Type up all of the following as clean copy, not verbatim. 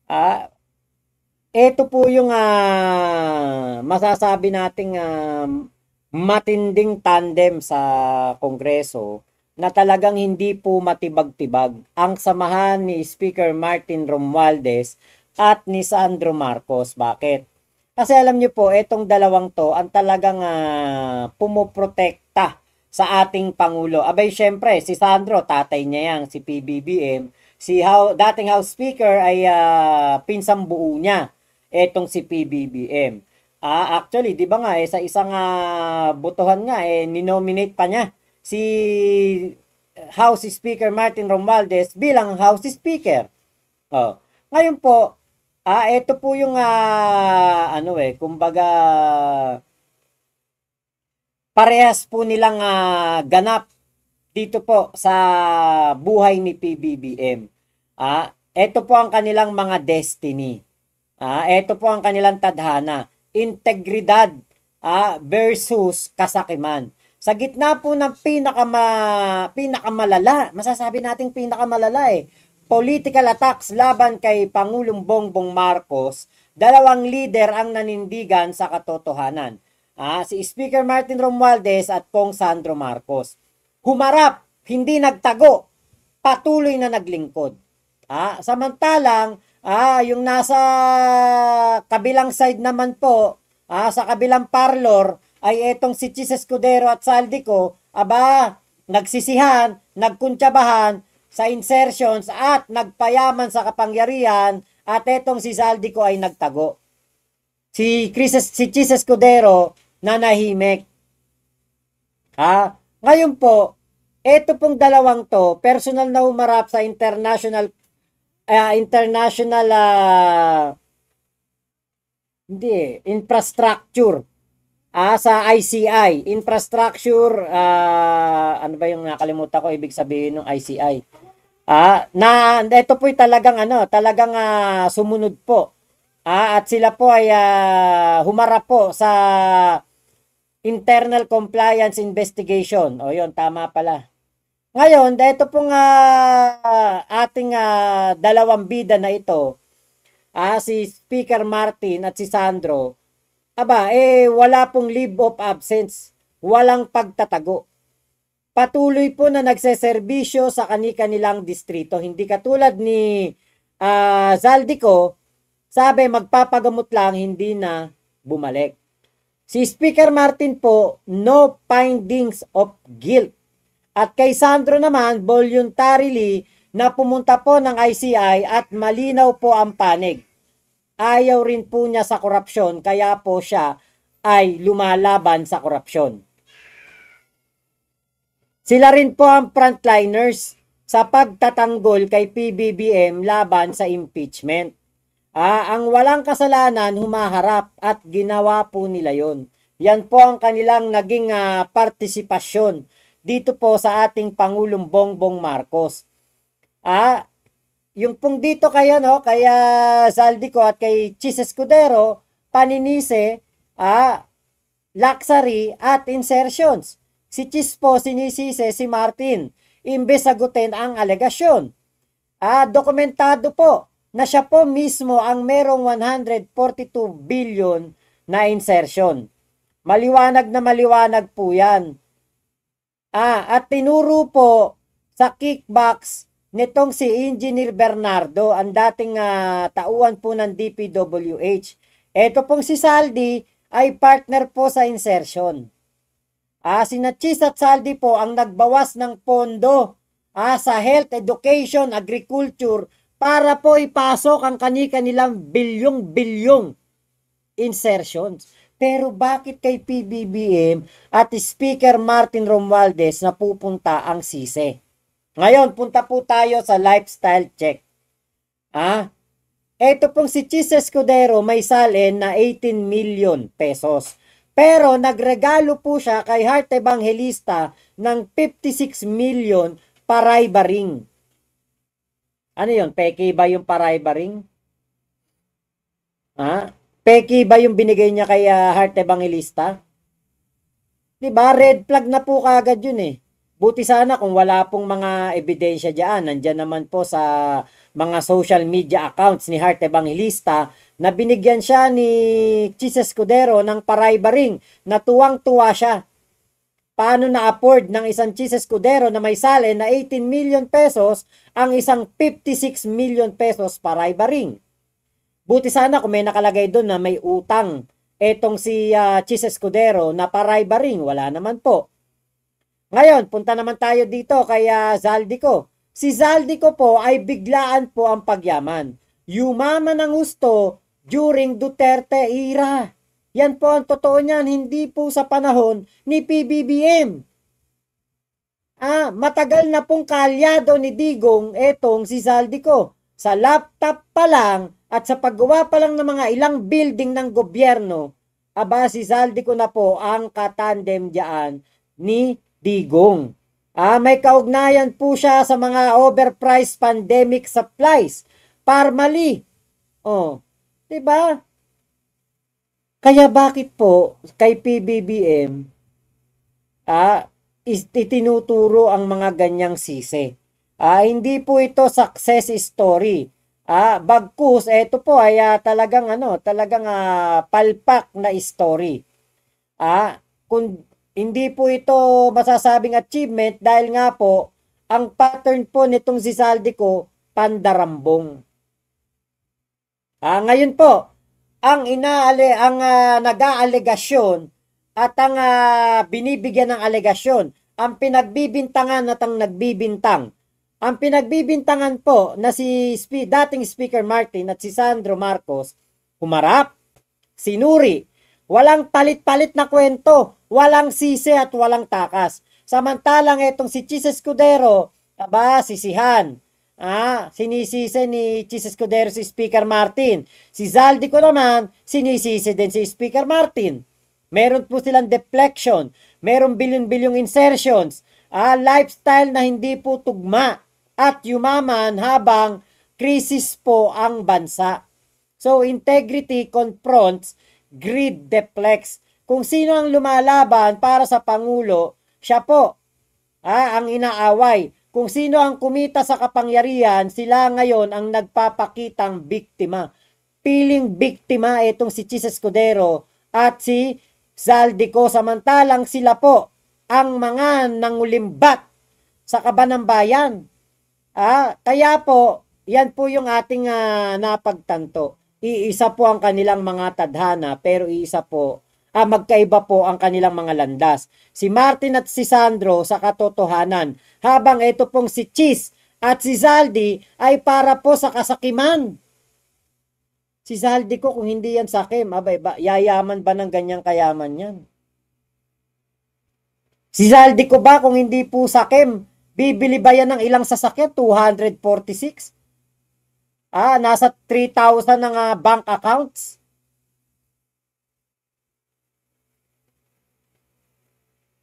Ah, ito po yung masasabi nating matinding tandem sa Kongreso na talagang hindi po matibag-tibag ang samahan ni Speaker Martin Romualdez at ni Sandro Marcos. Bakit? Kasi alam niyo po, itong dalawang to ang talagang pumoprotekta sa ating Pangulo. Abay, syempre, si Sandro, tatay niya yan, si PBBM. Dating House Speaker ay pinsang buo niya, etong si PBBM. Actually, di ba nga, sa isang botohan nga, ninominate pa niya si House Speaker Martin Romualdez bilang House Speaker. Oh. Ngayon po, ito po yung kumbaga parehas po nilang ganap dito po sa buhay ni PBBM. Ito po ang kanilang mga destiny. Ito po ang kanilang tadhana. Integridad versus kasakiman. Sa gitna po ng pinakamalala, masasabi nating pinakamalala political attacks laban kay Pangulong Bongbong Marcos, dalawang leader ang nanindigan sa katotohanan. Si Speaker Martin Romualdez at Kong Sandro Marcos. Humarap, hindi nagtago, patuloy na naglingkod. Samantalang, yung nasa kabilang side naman po, sa kabilang parlor, ay etong si Chis Escudero at Saldico, nagsisihan, nagkuntsabahan sa insertions at nagpayaman sa kapangyarihan at etong si Saldico ay nagtago. Si Chis Escudero nanahimik. Ngayon po, eto pong dalawang to, personal na humarap sa international infrastructure sa ICI infrastructure ano ba yung nakalimutan ko ibig sabihin ng ICI na ito po talagang sumunod po at sila po ay humarap po sa internal compliance investigation o yun tama pala. Ngayon, ito pong ating dalawang bida na ito, si Speaker Martin at si Sandro, wala pong leave of absence, walang pagtatago. Patuloy po na nagseserbisyo sa kani-kanilang distrito. Hindi katulad ni Zaldico, sabi magpapagamot lang, hindi na bumalik. Si Speaker Martin po, no findings of guilt. At kay Sandro naman, voluntarily na pumunta po ng ICI at malinaw po ang panig. Ayaw rin po niya sa korupsyon, kaya po siya ay lumalaban sa korupsyon. Sila rin po ang frontliners sa pagtatanggol kay PBBM laban sa impeachment. Ang walang kasalanan humaharap at ginawa po nila yon. Yan po ang kanilang naging partisipasyon dito po sa ating Pangulong Bongbong Marcos. Yung pong dito kaya Zaldico at kay Chis Escudero, paninise, luxury at insertions. Si Chis po sinisise si Martin, imbes sagutin ang alegasyon. Dokumentado po na siya po mismo ang merong 142 billion na insertion. Maliwanag na maliwanag po yan. At tinuro po sa kickbacks nitong si Engineer Bernardo, ang dating tauhan po ng DPWH. Ito pong si Saldi ay partner po sa insertion. Sina Chis at Saldi po ang nagbawas ng pondo sa health, education, agriculture para po ipasok ang kanilang bilyong-bilyong insertions. Pero bakit kay PBBM at Speaker Martin Romualdez na pupunta ang sisi? Ngayon, punta po tayo sa lifestyle check. Ito pong si Chis Escudero may salin na 18 million pesos. Pero nagregalo po siya kay Heart Evangelista ng 56 million parayba ring. Ano yun? Peke ba yung parayba ring? Peki ba yung binigay niya kay Heart Evangelista? Diba? Red flag na po kagad yun eh. Buti sana kung wala pong mga ebidensya diyan, nandiyan naman po sa mga social media accounts ni Heart Evangelista na binigyan siya ni Chis Escudero ng paraybaring na tuwang-tuwa siya. Paano na-afford ng isang Chis Escudero na may sale na 18 million pesos ang isang 56 million pesos paraybaring? Buti sana kung may nakalagay doon na may utang etong si Chis Escudero na paraybaring. Wala naman po. Ngayon, punta naman tayo dito kay Zaldico. Si Zaldico po ay biglaan po ang pagyaman. Yumaman ng gusto during Duterte era. Yan po ang totoo niyan, hindi po sa panahon ni PBBM. Matagal na pong kalyado ni Digong etong si Zaldico. Sa laptop pa lang at sa paggawa pa lang ng mga ilang building ng gobyerno, si Zaldico na po ang katandem diyan ni Digong. May kaugnayan po siya sa mga overpriced pandemic supplies. Parmali. Diba? Kaya bakit po kay PBBM itinuturo ang mga ganyang sisi? Hindi po ito success story. Bagkus, ito po ay talagang palpak na story. Kung hindi po ito masasabing achievement dahil nga po, ang pattern po nitong si Zaldico, pandarambong. Ngayon po, ang nag-aalegasyon at ang binibigyan ng alegasyon, ang pinagbibintangan at ang nagbibintang. Ang pinagbibintangan po na si dating Speaker Martin at si Sandro Marcos, humarap, sinuri, walang palit-palit na kwento, walang sisi at walang takas. Samantalang itong si Chis Escudero, sisihan. Sinisisi ni Chis Escudero si Speaker Martin. Si Zaldico naman, sinisisi din si Speaker Martin. Meron po silang deflection, meron bilyon-bilyong insertions, lifestyle na hindi po tugma at yumaman habang krisis po ang bansa. So, integrity confronts, greed deflects. Kung sino ang lumalaban para sa Pangulo, siya po ang inaaway. Kung sino ang kumita sa kapangyarihan, sila ngayon ang nagpapakitang biktima. Piling biktima itong si Chis Escudero at si Zaldico, samantalang sila po ang mga nangulimbat sa kaban ng bayan. Kaya po, yan po yung ating napagtanto. Iisa po ang kanilang mga tadhana, pero iisa po, magkaiba po ang kanilang mga landas. Si Martin at si Sandro sa katotohanan, habang ito pong si Chis at si Zaldi ay para po sa kasakiman. Si Zaldi ko, kung hindi yan sakim, yayaman ba ng ganyang kayaman yan? Si Zaldi ko ba, kung hindi po sakim, bibili ba yan ng ilang sasakyan? 246? Nasa 3,000 ng bank accounts?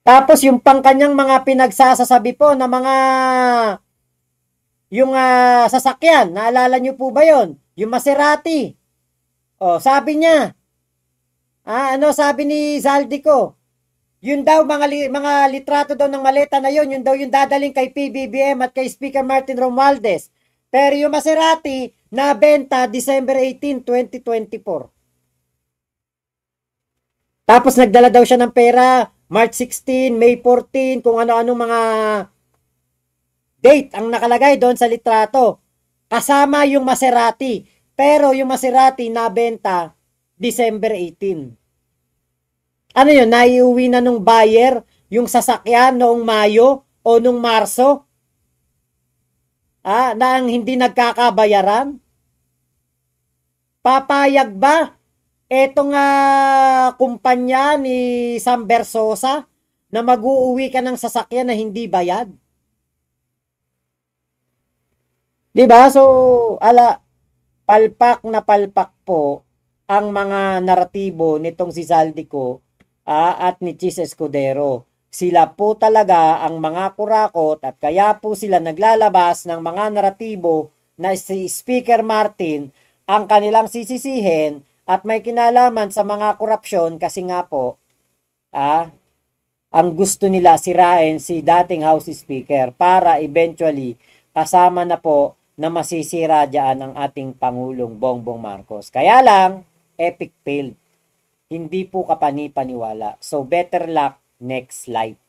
Tapos yung pangkanyang mga pinagsasasabi po na mga yung sasakyan, naalala nyo po ba yon? Yung Maserati. Sabi niya, sabi ni Zaldico? Yun daw, mga litrato daw ng maleta na yun daw yung dadaling kay PBBM at kay Speaker Martin Romualdez. Pero yung Maserati, nabenta December 18, 2024. Tapos nagdala daw siya ng pera, March 16, May 14, kung ano-anong mga date ang nakalagay doon sa litrato. Kasama yung Maserati. Pero yung Maserati nabenta December 18. Ano yun? Naiuwi na nung buyer yung sasakyan noong Mayo o nung Marso? Na ang hindi nagkakabayaran? Papayag ba etong kumpanya ni Sam Bersosa na mag-uuwi ka ng sasakyan na hindi bayad? Diba? So, palpak na palpak po ang mga naratibo nitong si Zaldico at ni Chis Escudero. Sila po talaga ang mga kurakot at kaya po sila naglalabas ng mga naratibo na si Speaker Martin ang kanilang sisisihin at may kinalaman sa mga korupsyon kasi nga po ang gusto nila sirain si dating House Speaker para eventually kasama na po na masisira dyan ang ating Pangulong Bongbong Marcos. Kaya lang, epic fail. Hindi po kapani-paniwala. So better luck next life.